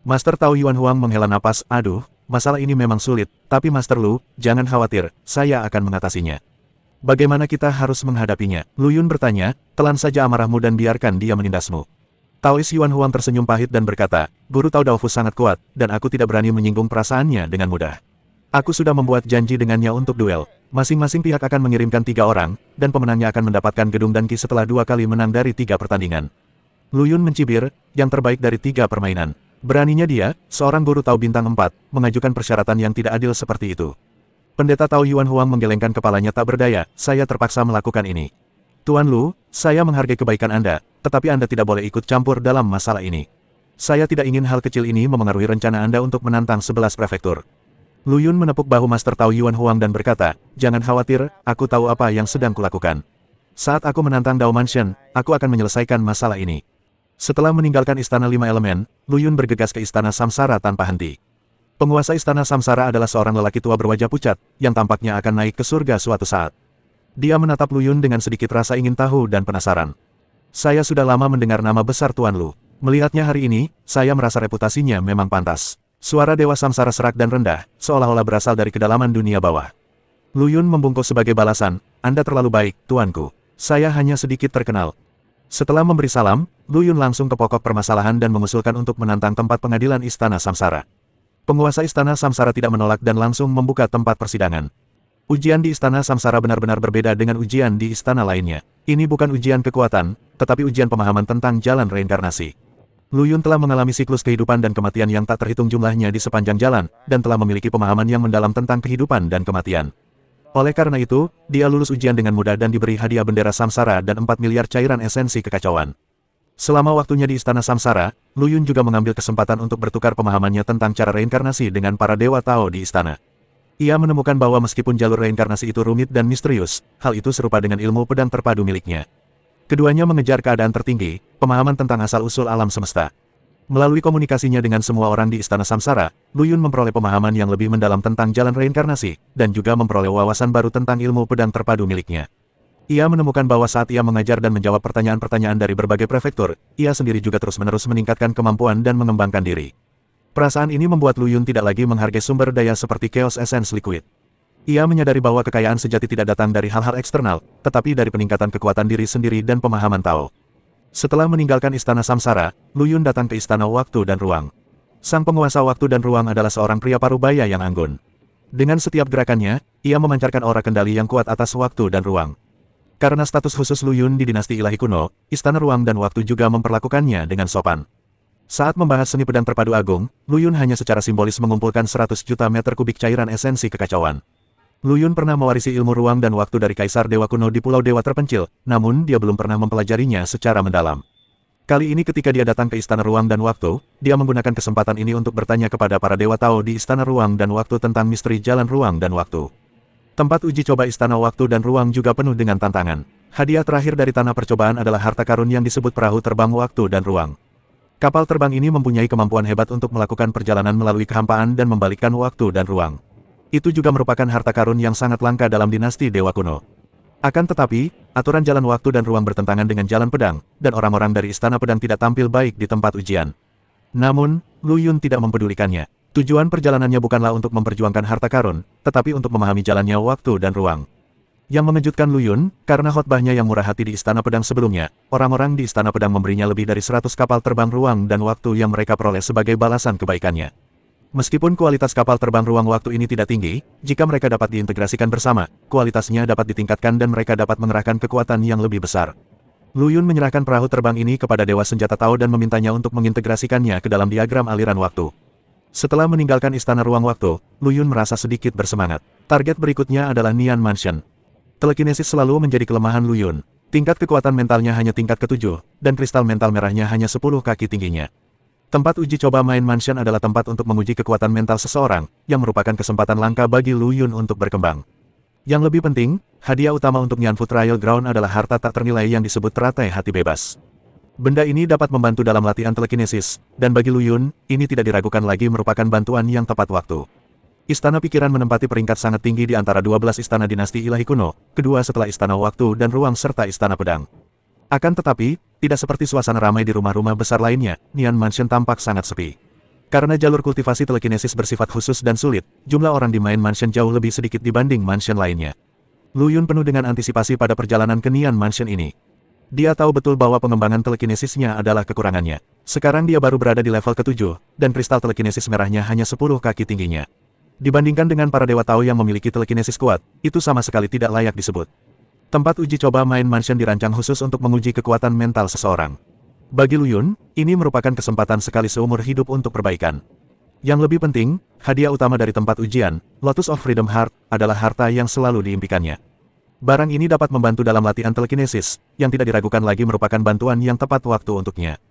Master Tao Yuan Huang menghela napas, aduh, masalah ini memang sulit, tapi Master Lu, jangan khawatir, saya akan mengatasinya. Bagaimana kita harus menghadapinya? Lu Yun bertanya, telan saja amarahmu dan biarkan dia menindasmu. Taois Yuan Huang tersenyum pahit dan berkata, Guru Tao Daofu sangat kuat, dan aku tidak berani menyinggung perasaannya dengan mudah. Aku sudah membuat janji dengannya untuk duel. Masing-masing pihak akan mengirimkan 3 orang, dan pemenangnya akan mendapatkan gedung Danqi setelah 2 kali menang dari 3 pertandingan. Lu Yun mencibir, yang terbaik dari 3 permainan. Beraninya dia, seorang guru Tao bintang 4, mengajukan persyaratan yang tidak adil seperti itu. Pendeta Tao Yuan Huang menggelengkan kepalanya tak berdaya, saya terpaksa melakukan ini. Tuan Lu, saya menghargai kebaikan Anda, tetapi Anda tidak boleh ikut campur dalam masalah ini. Saya tidak ingin hal kecil ini memengaruhi rencana Anda untuk menantang 11 prefektur. Lu Yun menepuk bahu Master Tao Yuan Huang dan berkata, jangan khawatir, aku tahu apa yang sedang kulakukan. Saat aku menantang Dao Mansion, aku akan menyelesaikan masalah ini. Setelah meninggalkan Istana Lima Elemen, Lu Yun bergegas ke Istana Samsara tanpa henti. Penguasa Istana Samsara adalah seorang lelaki tua berwajah pucat, yang tampaknya akan naik ke surga suatu saat. Dia menatap Lu Yun dengan sedikit rasa ingin tahu dan penasaran. Saya sudah lama mendengar nama besar Tuan Lu. Melihatnya hari ini, saya merasa reputasinya memang pantas. Suara Dewa Samsara serak dan rendah, seolah-olah berasal dari kedalaman dunia bawah. Lu Yun membungkuk sebagai balasan, Anda terlalu baik, Tuanku. Saya hanya sedikit terkenal. Setelah memberi salam, Lu Yun langsung ke pokok permasalahan dan mengusulkan untuk menantang tempat pengadilan Istana Samsara. Penguasa Istana Samsara tidak menolak dan langsung membuka tempat persidangan. Ujian di Istana Samsara benar-benar berbeda dengan ujian di istana lainnya. Ini bukan ujian kekuatan, tetapi ujian pemahaman tentang jalan reinkarnasi. Lu Yun telah mengalami siklus kehidupan dan kematian yang tak terhitung jumlahnya di sepanjang jalan, dan telah memiliki pemahaman yang mendalam tentang kehidupan dan kematian. Oleh karena itu, dia lulus ujian dengan mudah dan diberi hadiah bendera Samsara dan 4 miliar cairan esensi kekacauan. Selama waktunya di Istana Samsara, Lu Yun juga mengambil kesempatan untuk bertukar pemahamannya tentang cara reinkarnasi dengan para dewa Tao di istana. Ia menemukan bahwa meskipun jalur reinkarnasi itu rumit dan misterius, hal itu serupa dengan ilmu pedang terpadu miliknya. Keduanya mengejar keadaan tertinggi, pemahaman tentang asal-usul alam semesta. Melalui komunikasinya dengan semua orang di Istana Samsara, Lu Yun memperoleh pemahaman yang lebih mendalam tentang jalan reinkarnasi, dan juga memperoleh wawasan baru tentang ilmu pedang terpadu miliknya. Ia menemukan bahwa saat ia mengajar dan menjawab pertanyaan-pertanyaan dari berbagai prefektur, ia sendiri juga terus-menerus meningkatkan kemampuan dan mengembangkan diri. Perasaan ini membuat Lu Yun tidak lagi menghargai sumber daya seperti Chaos Essence Liquid. Ia menyadari bahwa kekayaan sejati tidak datang dari hal-hal eksternal, tetapi dari peningkatan kekuatan diri sendiri dan pemahaman Tao. Setelah meninggalkan Istana Samsara, Lu Yun datang ke Istana Waktu dan Ruang. Sang penguasa waktu dan ruang adalah seorang pria parubaya yang anggun. Dengan setiap gerakannya, ia memancarkan aura kendali yang kuat atas waktu dan ruang. Karena status khusus Lu Yun di dinasti ilahi kuno, Istana Ruang dan Waktu juga memperlakukannya dengan sopan. Saat membahas seni pedang terpadu agung, Lu Yun hanya secara simbolis mengumpulkan 100 juta meter kubik cairan esensi kekacauan. Lu Yun pernah mewarisi ilmu ruang dan waktu dari Kaisar Dewa Kuno di Pulau Dewa Terpencil, namun dia belum pernah mempelajarinya secara mendalam. Kali ini ketika dia datang ke Istana Ruang dan Waktu, dia menggunakan kesempatan ini untuk bertanya kepada para Dewa Tao di Istana Ruang dan Waktu tentang misteri Jalan Ruang dan Waktu. Tempat uji coba Istana Waktu dan Ruang juga penuh dengan tantangan. Hadiah terakhir dari tanah percobaan adalah harta karun yang disebut perahu terbang Waktu dan Ruang. Kapal terbang ini mempunyai kemampuan hebat untuk melakukan perjalanan melalui kehampaan dan membalikkan waktu dan ruang. Itu juga merupakan harta karun yang sangat langka dalam dinasti Dewa Kuno. Akan tetapi, aturan jalan waktu dan ruang bertentangan dengan jalan pedang, dan orang-orang dari Istana Pedang tidak tampil baik di tempat ujian. Namun, Lu Yun tidak mempedulikannya. Tujuan perjalanannya bukanlah untuk memperjuangkan harta karun, tetapi untuk memahami jalannya waktu dan ruang. Yang mengejutkan Lu Yun, karena khotbahnya yang murah hati di Istana Pedang sebelumnya, orang-orang di Istana Pedang memberinya lebih dari 100 kapal terbang ruang dan waktu yang mereka peroleh sebagai balasan kebaikannya. Meskipun kualitas kapal terbang ruang waktu ini tidak tinggi, jika mereka dapat diintegrasikan bersama, kualitasnya dapat ditingkatkan dan mereka dapat mengerahkan kekuatan yang lebih besar. Lu Yun menyerahkan perahu terbang ini kepada Dewa Senjata Tao dan memintanya untuk mengintegrasikannya ke dalam diagram aliran waktu. Setelah meninggalkan Istana Ruang Waktu, Lu Yun merasa sedikit bersemangat. Target berikutnya adalah Nian Mansion. Telekinesis selalu menjadi kelemahan Lu Yun. Tingkat kekuatan mentalnya hanya tingkat ke-7, dan kristal mental merahnya hanya 10 kaki tingginya. Tempat uji coba Main Mansion adalah tempat untuk menguji kekuatan mental seseorang, yang merupakan kesempatan langka bagi Lu Yun untuk berkembang. Yang lebih penting, hadiah utama untuk Nianfu Trial Ground adalah harta tak ternilai yang disebut teratai hati bebas. Benda ini dapat membantu dalam latihan telekinesis, dan bagi Lu Yun, ini tidak diragukan lagi merupakan bantuan yang tepat waktu. Istana Pikiran menempati peringkat sangat tinggi di antara 12 istana dinasti ilahi kuno, kedua setelah Istana Waktu dan Ruang serta Istana Pedang. Akan tetapi, tidak seperti suasana ramai di rumah-rumah besar lainnya, Nian Mansion tampak sangat sepi. Karena jalur kultivasi telekinesis bersifat khusus dan sulit, jumlah orang di Main Mansion jauh lebih sedikit dibanding mansion lainnya. Lu Yun penuh dengan antisipasi pada perjalanan ke Nian Mansion ini. Dia tahu betul bahwa pengembangan telekinesisnya adalah kekurangannya. Sekarang dia baru berada di level ke-7, dan kristal telekinesis merahnya hanya 10 kaki tingginya. Dibandingkan dengan para Dewa Tao yang memiliki telekinesis kuat, itu sama sekali tidak layak disebut. Tempat uji coba Main Mansion dirancang khusus untuk menguji kekuatan mental seseorang. Bagi Lu Yun, ini merupakan kesempatan sekali seumur hidup untuk perbaikan. Yang lebih penting, hadiah utama dari tempat ujian, Lotus of Freedom Heart, adalah harta yang selalu diimpikannya. Barang ini dapat membantu dalam latihan telekinesis, yang tidak diragukan lagi merupakan bantuan yang tepat waktu untuknya.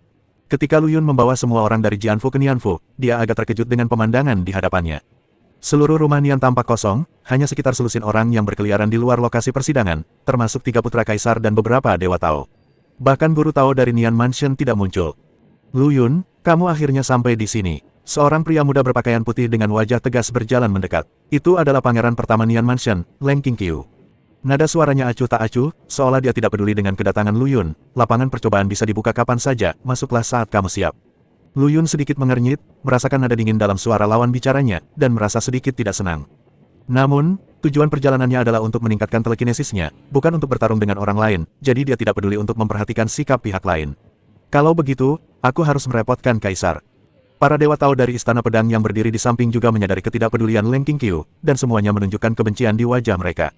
Ketika Lu Yun membawa semua orang dari Jianfu ke Nianfu, dia agak terkejut dengan pemandangan di hadapannya. Seluruh rumah Nian tampak kosong, hanya sekitar selusin orang yang berkeliaran di luar lokasi persidangan, termasuk 3 putra kaisar dan beberapa Dewa Tao. Bahkan guru Tao dari Nian Mansion tidak muncul. Lu Yun, kamu akhirnya sampai di sini. Seorang pria muda berpakaian putih dengan wajah tegas berjalan mendekat. Itu adalah pangeran pertama Nian Mansion, Leng Qingqiu. Nada suaranya acuh tak acuh, seolah dia tidak peduli dengan kedatangan Lu Yun. Lapangan percobaan bisa dibuka kapan saja, masuklah saat kamu siap. Lu Yun sedikit mengernyit, merasakan nada dingin dalam suara lawan bicaranya, dan merasa sedikit tidak senang. Namun, tujuan perjalanannya adalah untuk meningkatkan telekinesisnya, bukan untuk bertarung dengan orang lain, jadi dia tidak peduli untuk memperhatikan sikap pihak lain. Kalau begitu, aku harus merepotkan Kaisar. Para Dewa Tao dari Istana Pedang yang berdiri di samping juga menyadari ketidakpedulian Leng Qingqiu, dan semuanya menunjukkan kebencian di wajah mereka.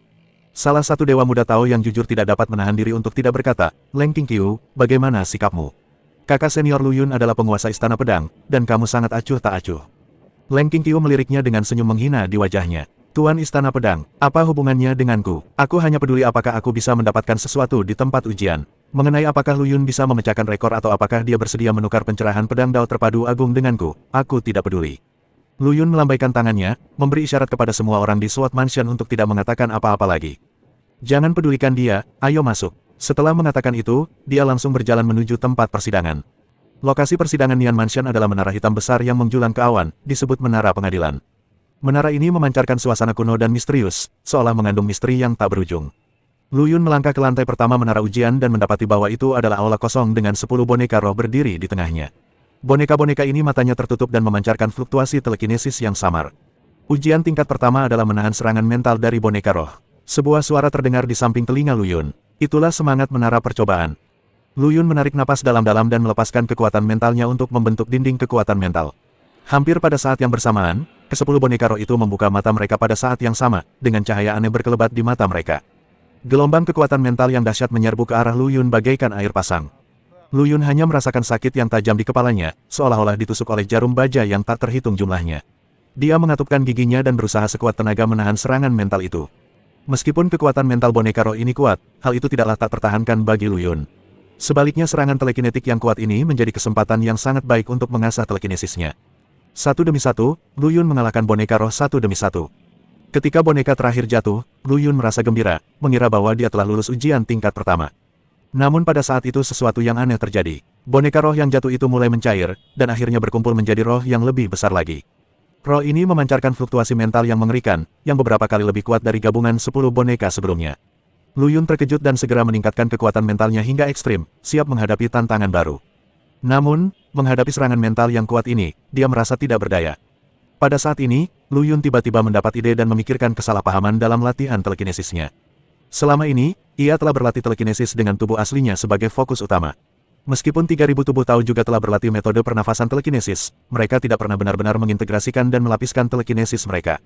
Salah satu Dewa Muda Tao yang jujur tidak dapat menahan diri untuk tidak berkata, Leng Qingqiu, bagaimana sikapmu? Kakak senior Lu Yun adalah penguasa Istana Pedang, dan kamu sangat acuh tak acuh. Leng Qingqiu meliriknya dengan senyum menghina di wajahnya. Tuan Istana Pedang, apa hubungannya denganku? Aku hanya peduli apakah aku bisa mendapatkan sesuatu di tempat ujian. Mengenai apakah Lu Yun bisa memecahkan rekor atau apakah dia bersedia menukar pencerahan pedang Dao terpadu agung denganku, aku tidak peduli. Lu Yun melambaikan tangannya, memberi isyarat kepada semua orang di Sword Mansion untuk tidak mengatakan apa-apa lagi. Jangan pedulikan dia, ayo masuk. Setelah mengatakan itu, dia langsung berjalan menuju tempat persidangan. Lokasi persidangan Nian Mansion adalah menara hitam besar yang menjulang ke awan, disebut Menara Pengadilan. Menara ini memancarkan suasana kuno dan misterius, seolah mengandung misteri yang tak berujung. Lu Yun melangkah ke lantai pertama menara ujian dan mendapati bahwa itu adalah aula kosong dengan 10 boneka roh berdiri di tengahnya. Boneka-boneka ini matanya tertutup dan memancarkan fluktuasi telekinesis yang samar. Ujian tingkat pertama adalah menahan serangan mental dari boneka roh. Sebuah suara terdengar di samping telinga Lu Yun. Itulah semangat menara percobaan. Lu Yun menarik napas dalam-dalam dan melepaskan kekuatan mentalnya untuk membentuk dinding kekuatan mental. Hampir pada saat yang bersamaan, ke-10 boneka roh itu membuka mata mereka pada saat yang sama, dengan cahaya aneh berkelebat di mata mereka. Gelombang kekuatan mental yang dahsyat menyerbu ke arah Lu Yun bagaikan air pasang. Lu Yun hanya merasakan sakit yang tajam di kepalanya, seolah-olah ditusuk oleh jarum baja yang tak terhitung jumlahnya. Dia mengatupkan giginya dan berusaha sekuat tenaga menahan serangan mental itu. Meskipun kekuatan mental boneka roh ini kuat, hal itu tidaklah tak tertahankan bagi Lu Yun. Sebaliknya serangan telekinetik yang kuat ini menjadi kesempatan yang sangat baik untuk mengasah telekinesisnya. Satu demi satu, Lu Yun mengalahkan boneka roh satu demi satu. Ketika boneka terakhir jatuh, Lu Yun merasa gembira, mengira bahwa dia telah lulus ujian tingkat pertama. Namun pada saat itu sesuatu yang aneh terjadi. Boneka roh yang jatuh itu mulai mencair, dan akhirnya berkumpul menjadi roh yang lebih besar lagi. Roh ini memancarkan fluktuasi mental yang mengerikan, yang beberapa kali lebih kuat dari gabungan 10 boneka sebelumnya. Lu Yun terkejut dan segera meningkatkan kekuatan mentalnya hingga ekstrim, siap menghadapi tantangan baru. Namun, menghadapi serangan mental yang kuat ini, dia merasa tidak berdaya. Pada saat ini, Lu Yun tiba-tiba mendapat ide dan memikirkan kesalahpahaman dalam latihan telekinesisnya. Selama ini, ia telah berlatih telekinesis dengan tubuh aslinya sebagai fokus utama. Meskipun 3000 tubuh Tao juga telah berlatih metode pernafasan telekinesis, mereka tidak pernah benar-benar mengintegrasikan dan melapiskan telekinesis mereka.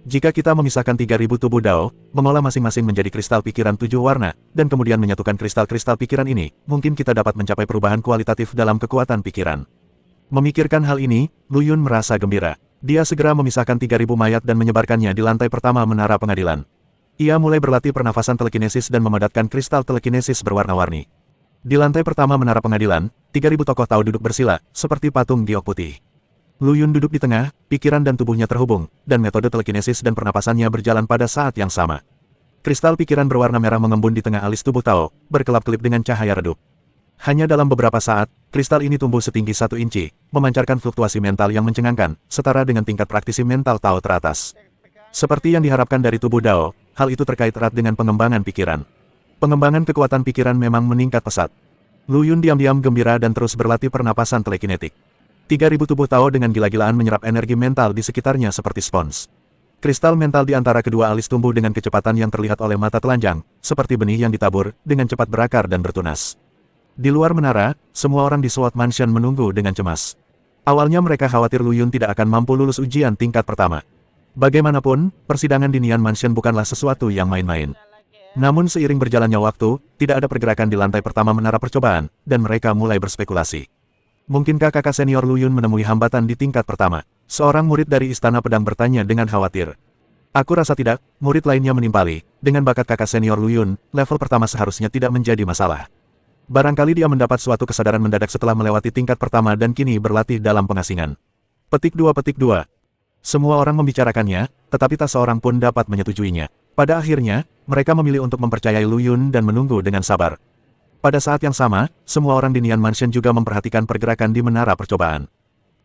Jika kita memisahkan 3000 tubuh Dao, mengolah masing-masing menjadi kristal pikiran 7 warna, dan kemudian menyatukan kristal-kristal pikiran ini, mungkin kita dapat mencapai perubahan kualitatif dalam kekuatan pikiran. Memikirkan hal ini, Lu Yun merasa gembira. Dia segera memisahkan 3000 mayat dan menyebarkannya di lantai pertama menara pengadilan. Ia mulai berlatih pernafasan telekinesis dan memadatkan kristal telekinesis berwarna-warni. Di lantai pertama menara pengadilan, 3000 tokoh Tao duduk bersila, seperti patung giok putih. Lu Yun duduk di tengah, pikiran dan tubuhnya terhubung, dan metode telekinesis dan pernapasannya berjalan pada saat yang sama. Kristal pikiran berwarna merah mengembun di tengah alis tubuh Tao, berkelap-kelip dengan cahaya redup. Hanya dalam beberapa saat, kristal ini tumbuh setinggi 1 inci, memancarkan fluktuasi mental yang mencengangkan, setara dengan tingkat praktisi mental Tao teratas. Seperti yang diharapkan dari tubuh Dao, hal itu terkait erat dengan pengembangan pikiran. Pengembangan kekuatan pikiran memang meningkat pesat. Lu Yun diam-diam gembira dan terus berlatih pernapasan telekinetik. 3000 tubuh Tao dengan gila-gilaan menyerap energi mental di sekitarnya seperti spons. Kristal mental di antara kedua alis tumbuh dengan kecepatan yang terlihat oleh mata telanjang, seperti benih yang ditabur, dengan cepat berakar dan bertunas. Di luar menara, semua orang di SWAT Mansion menunggu dengan cemas. Awalnya mereka khawatir Lu Yun tidak akan mampu lulus ujian tingkat pertama. Bagaimanapun, persidangan di Nian Mansion bukanlah sesuatu yang main-main. Namun seiring berjalannya waktu, tidak ada pergerakan di lantai pertama menara percobaan, dan mereka mulai berspekulasi. Mungkinkah kakak senior Lu Yun menemui hambatan di tingkat pertama? Seorang murid dari Istana Pedang bertanya dengan khawatir. Aku rasa tidak, murid lainnya menimpali. Dengan bakat kakak senior Lu Yun, level pertama seharusnya tidak menjadi masalah. Barangkali dia mendapat suatu kesadaran mendadak setelah melewati tingkat pertama dan kini berlatih dalam pengasingan. Petik 2. Semua orang membicarakannya, tetapi tak seorang pun dapat menyetujuinya. Pada akhirnya, mereka memilih untuk mempercayai Lu Yun dan menunggu dengan sabar. Pada saat yang sama, semua orang di Nian Mansion juga memperhatikan pergerakan di menara percobaan.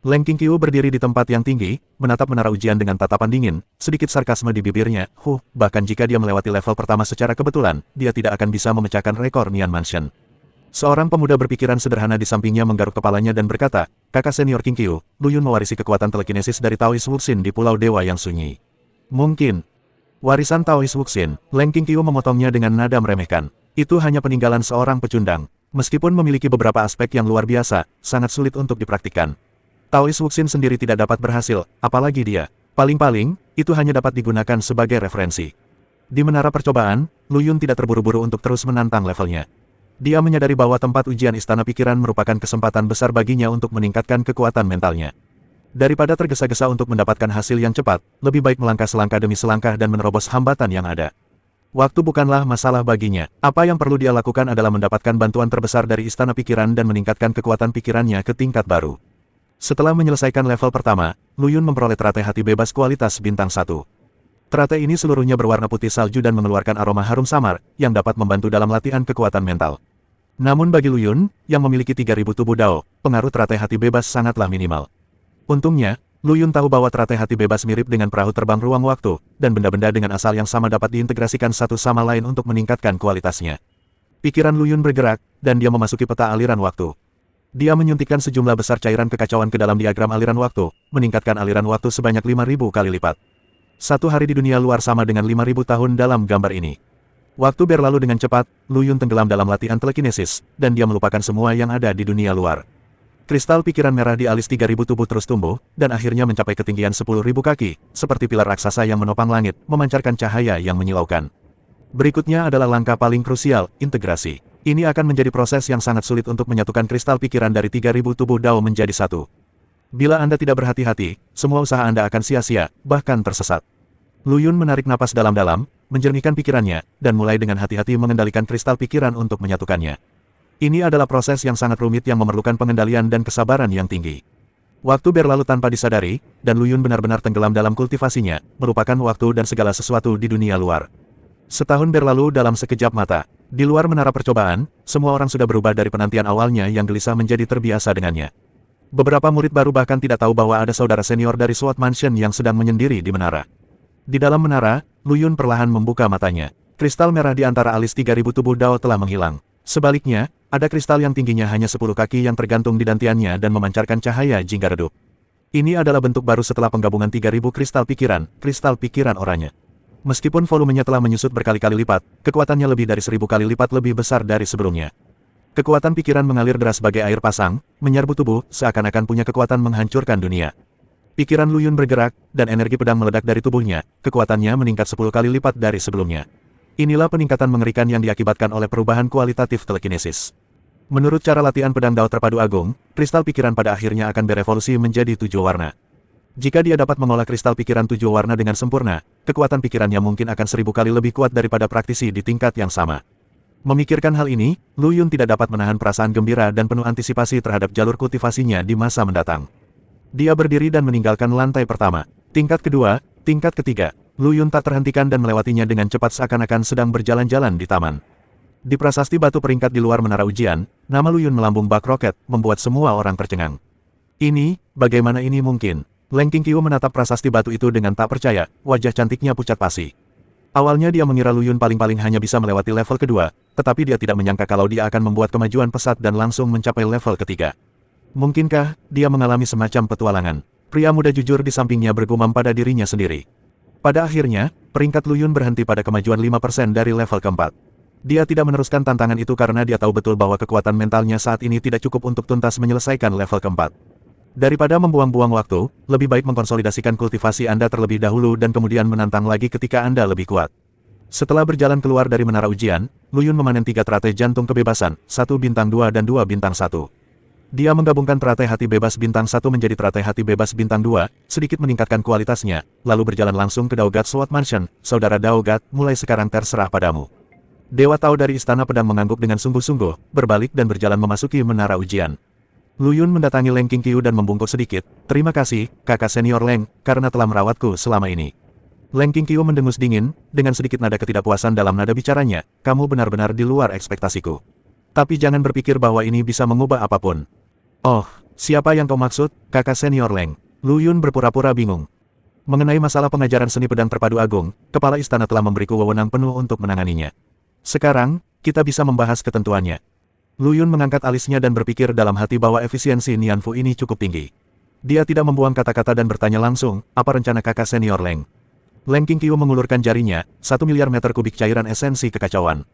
Leng Qingqiu berdiri di tempat yang tinggi, menatap menara ujian dengan tatapan dingin, sedikit sarkasme di bibirnya. Bahkan jika dia melewati level pertama secara kebetulan, dia tidak akan bisa memecahkan rekor Nian Mansion. Seorang pemuda berpikiran sederhana di sampingnya menggaruk kepalanya dan berkata, kakak senior Qingqiu, Lu Yun mewarisi kekuatan telekinesis dari Taoist Wuxin di Pulau Dewa yang sunyi. Mungkin. Warisan Taoist Wuxin, Leng Qingqiu memotongnya dengan nada meremehkan. Itu hanya peninggalan seorang pecundang. Meskipun memiliki beberapa aspek yang luar biasa, sangat sulit untuk dipraktikkan. Taoist Wuxin sendiri tidak dapat berhasil, apalagi dia. Paling-paling, itu hanya dapat digunakan sebagai referensi. Di menara percobaan, Lu Yun tidak terburu-buru untuk terus menantang levelnya. Dia menyadari bahwa tempat ujian Istana Pikiran merupakan kesempatan besar baginya untuk meningkatkan kekuatan mentalnya. Daripada tergesa-gesa untuk mendapatkan hasil yang cepat, lebih baik melangkah selangkah demi selangkah dan menerobos hambatan yang ada. Waktu bukanlah masalah baginya. Apa yang perlu dia lakukan adalah mendapatkan bantuan terbesar dari Istana Pikiran dan meningkatkan kekuatan pikirannya ke tingkat baru. Setelah menyelesaikan level pertama, Lu Yun memperoleh teratai hati bebas kualitas bintang 1. Teratai ini seluruhnya berwarna putih salju dan mengeluarkan aroma harum samar, yang dapat membantu dalam latihan kekuatan mental. Namun bagi Lu Yun, yang memiliki 3000 tubuh Dao, pengaruh teratai hati bebas sangatlah minimal. Untungnya, Lu Yun tahu bahwa teratai hati bebas mirip dengan perahu terbang ruang waktu, dan benda-benda dengan asal yang sama dapat diintegrasikan satu sama lain untuk meningkatkan kualitasnya. Pikiran Lu Yun bergerak, dan dia memasuki peta aliran waktu. Dia menyuntikkan sejumlah besar cairan kekacauan ke dalam diagram aliran waktu, meningkatkan aliran waktu sebanyak 5000 kali lipat. Satu hari di dunia luar sama dengan 5000 tahun dalam gambar ini. Waktu berlalu dengan cepat, Lu Yun tenggelam dalam latihan telekinesis, dan dia melupakan semua yang ada di dunia luar. Kristal pikiran merah di alis 3000 tubuh terus tumbuh, dan akhirnya mencapai ketinggian 10.000 kaki, seperti pilar raksasa yang menopang langit, memancarkan cahaya yang menyilaukan. Berikutnya adalah langkah paling krusial, integrasi. Ini akan menjadi proses yang sangat sulit untuk menyatukan kristal pikiran dari 3000 tubuh Dao menjadi satu. Bila Anda tidak berhati-hati, semua usaha Anda akan sia-sia, bahkan tersesat. Lu Yun menarik napas dalam-dalam, menjernihkan pikirannya, dan mulai dengan hati-hati mengendalikan kristal pikiran untuk menyatukannya. Ini adalah proses yang sangat rumit yang memerlukan pengendalian dan kesabaran yang tinggi. Waktu berlalu tanpa disadari, dan Lu Yun benar-benar tenggelam dalam kultivasinya, merupakan waktu dan segala sesuatu di dunia luar. Setahun berlalu dalam sekejap mata. Di luar menara percobaan, semua orang sudah berubah dari penantian awalnya yang gelisah menjadi terbiasa dengannya. Beberapa murid baru bahkan tidak tahu bahwa ada saudara senior dari SWORD Mansion yang sedang menyendiri di menara. Di dalam menara, Lu Yun perlahan membuka matanya. Kristal merah di antara alis 3000 tubuh Dao telah menghilang. Sebaliknya, ada kristal yang tingginya hanya 10 kaki yang tergantung di dantiannya dan memancarkan cahaya jingga redup. Ini adalah bentuk baru setelah penggabungan 3000 kristal pikiran oranye. Meskipun volumenya telah menyusut berkali-kali lipat, kekuatannya lebih dari 1000 kali lipat lebih besar dari sebelumnya. Kekuatan pikiran mengalir deras sebagai air pasang, menyerbu tubuh, seakan-akan punya kekuatan menghancurkan dunia. Pikiran Lu Yun bergerak, dan energi pedang meledak dari tubuhnya, kekuatannya meningkat 10 kali lipat dari sebelumnya. Inilah peningkatan mengerikan yang diakibatkan oleh perubahan kualitatif telekinesis. Menurut cara latihan pedang Dao terpadu agung, kristal pikiran pada akhirnya akan berevolusi menjadi 7 warna. Jika dia dapat mengolah kristal pikiran 7 warna dengan sempurna, kekuatan pikirannya mungkin akan 1000 kali lebih kuat daripada praktisi di tingkat yang sama. Memikirkan hal ini, Lu Yun tidak dapat menahan perasaan gembira dan penuh antisipasi terhadap jalur kultivasinya di masa mendatang. Dia berdiri dan meninggalkan lantai pertama. Tingkat kedua, tingkat ketiga. Lu Yun tak terhentikan dan melewatinya dengan cepat seakan-akan sedang berjalan-jalan di taman. Di prasasti batu peringkat di luar menara ujian, nama Lu Yun melambung bak roket, membuat semua orang tercengang. Ini, bagaimana ini mungkin? Leng Qingqiu menatap prasasti batu itu dengan tak percaya, wajah cantiknya pucat pasi. Awalnya dia mengira Lu Yun paling-paling hanya bisa melewati level kedua, tetapi dia tidak menyangka kalau dia akan membuat kemajuan pesat dan langsung mencapai level ketiga. Mungkinkah dia mengalami semacam petualangan? Pria muda jujur di sampingnya bergumam pada dirinya sendiri. Pada akhirnya, peringkat Lu Yun berhenti pada kemajuan 5% dari level keempat. Dia tidak meneruskan tantangan itu karena dia tahu betul bahwa kekuatan mentalnya saat ini tidak cukup untuk tuntas menyelesaikan level keempat. Daripada membuang-buang waktu, lebih baik mengkonsolidasikan kultivasi Anda terlebih dahulu dan kemudian menantang lagi ketika Anda lebih kuat. Setelah berjalan keluar dari menara ujian, Lu Yun memanen 3 teratai jantung kebebasan, 1 bintang 2 dan 2 bintang 1. Dia menggabungkan teratai hati bebas bintang 1 menjadi teratai hati bebas bintang 2, sedikit meningkatkan kualitasnya, lalu berjalan langsung ke Dao God SWORD Mansion. Saudara Dao God, mulai sekarang terserah padamu. Dewa Tao dari Istana Pedang mengangguk dengan sungguh-sungguh, berbalik dan berjalan memasuki menara ujian. Lu Yun mendatangi Leng Qingqiu dan membungkuk sedikit. Terima kasih, kakak senior Leng, karena telah merawatku selama ini. Leng Qingqiu mendengus dingin, dengan sedikit nada ketidakpuasan dalam nada bicaranya, kamu benar-benar di luar ekspektasiku. Tapi jangan berpikir bahwa ini bisa mengubah apapun. Oh, siapa yang kau maksud, kakak senior Leng? Lu Yun berpura-pura bingung. Mengenai masalah pengajaran seni pedang terpadu agung, kepala istana telah memberiku wewenang penuh untuk menanganinya. Sekarang, kita bisa membahas ketentuannya. Lu Yun mengangkat alisnya dan berpikir dalam hati bahwa efisiensi Nianfu ini cukup tinggi. Dia tidak membuang kata-kata dan bertanya langsung, apa rencana kakak senior Leng? Leng Qingqiu mengulurkan jarinya, 1 miliar meter kubik cairan esensi kekacauan.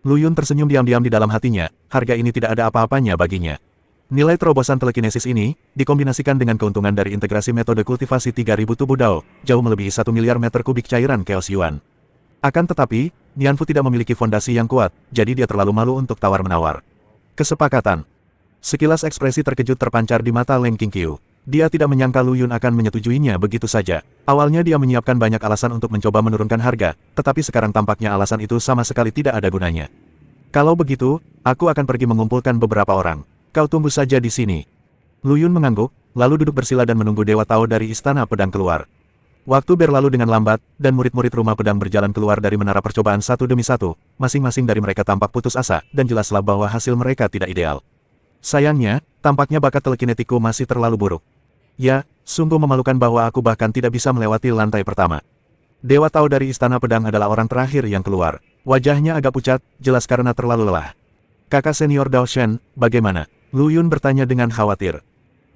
Lu Yun tersenyum diam-diam di dalam hatinya, harga ini tidak ada apa-apanya baginya. Nilai terobosan telekinesis ini, dikombinasikan dengan keuntungan dari integrasi metode kultivasi 3000 tubuh Dao, jauh melebihi 1 miliar meter kubik cairan Chaos Yuan. Akan tetapi, Nianfu tidak memiliki fondasi yang kuat, jadi dia terlalu malu untuk tawar-menawar. Kesepakatan. Sekilas ekspresi terkejut terpancar di mata Leng Qingqiu. Dia tidak menyangka Lu Yun akan menyetujuinya begitu saja. Awalnya dia menyiapkan banyak alasan untuk mencoba menurunkan harga, tetapi sekarang tampaknya alasan itu sama sekali tidak ada gunanya. Kalau begitu, aku akan pergi mengumpulkan beberapa orang. Kau tunggu saja di sini. Lu Yun mengangguk, lalu duduk bersila dan menunggu Dewa Tao dari Istana Pedang keluar. Waktu berlalu dengan lambat, dan murid-murid rumah pedang berjalan keluar dari menara percobaan satu demi satu. Masing-masing dari mereka tampak putus asa, dan jelaslah bahwa hasil mereka tidak ideal. Sayangnya, tampaknya bakat telekinetiku masih terlalu buruk. Ya, sungguh memalukan bahwa aku bahkan tidak bisa melewati lantai pertama. Dewa Tao dari Istana Pedang adalah orang terakhir yang keluar. Wajahnya agak pucat, jelas karena terlalu lelah. Kakak senior Dao Shen, bagaimana? Lu Yun bertanya dengan khawatir.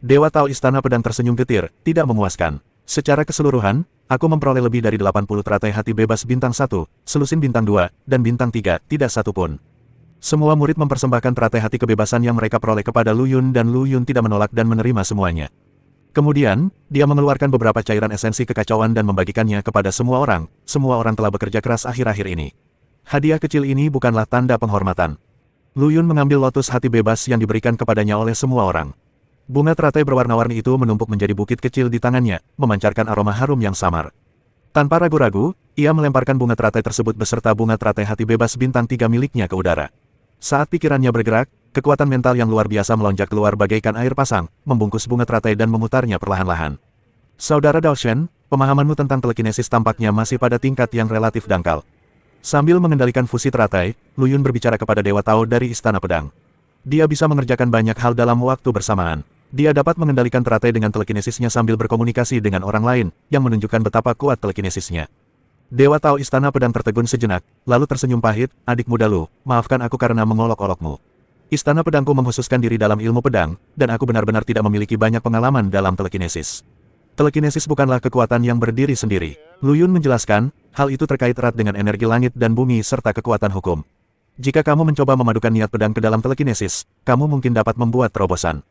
Dewa Tao Istana Pedang tersenyum getir, tidak memuaskan. Secara keseluruhan, aku memperoleh lebih dari 80 teratai hati bebas bintang 1, selusin bintang 2, dan bintang 3, tidak satu pun. Semua murid mempersembahkan teratai hati kebebasan yang mereka peroleh kepada Lu Yun dan Lu Yun tidak menolak dan menerima semuanya. Kemudian, dia mengeluarkan beberapa cairan esensi kekacauan dan membagikannya kepada semua orang. Semua orang telah bekerja keras akhir-akhir ini. Hadiah kecil ini bukanlah tanda penghormatan. Lu Yun mengambil lotus hati bebas yang diberikan kepadanya oleh semua orang. Bunga teratai berwarna-warni itu menumpuk menjadi bukit kecil di tangannya, memancarkan aroma harum yang samar. Tanpa ragu-ragu, ia melemparkan bunga teratai tersebut beserta bunga teratai hati bebas bintang 3 miliknya ke udara. Saat pikirannya bergerak, Kekuatan mental yang luar biasa melonjak keluar bagaikan air pasang, membungkus bunga teratai dan memutarnya perlahan-lahan. Saudara Dao Shen, pemahamanmu tentang telekinesis tampaknya masih pada tingkat yang relatif dangkal. Sambil mengendalikan fusi teratai, Lu Yun berbicara kepada Dewa Tao dari Istana Pedang. Dia bisa mengerjakan banyak hal dalam waktu bersamaan. Dia dapat mengendalikan teratai dengan telekinesisnya sambil berkomunikasi dengan orang lain, yang menunjukkan betapa kuat telekinesisnya. Dewa Tao Istana Pedang tertegun sejenak, lalu tersenyum pahit, adik muda Lu, maafkan aku karena mengolok-olokmu. Istana Pedangku menghususkan diri dalam ilmu pedang, dan aku benar-benar tidak memiliki banyak pengalaman dalam telekinesis. Telekinesis bukanlah kekuatan yang berdiri sendiri. Lu Yun menjelaskan, hal itu terkait erat dengan energi langit dan bumi serta kekuatan hukum. Jika kamu mencoba memadukan niat pedang ke dalam telekinesis, kamu mungkin dapat membuat terobosan.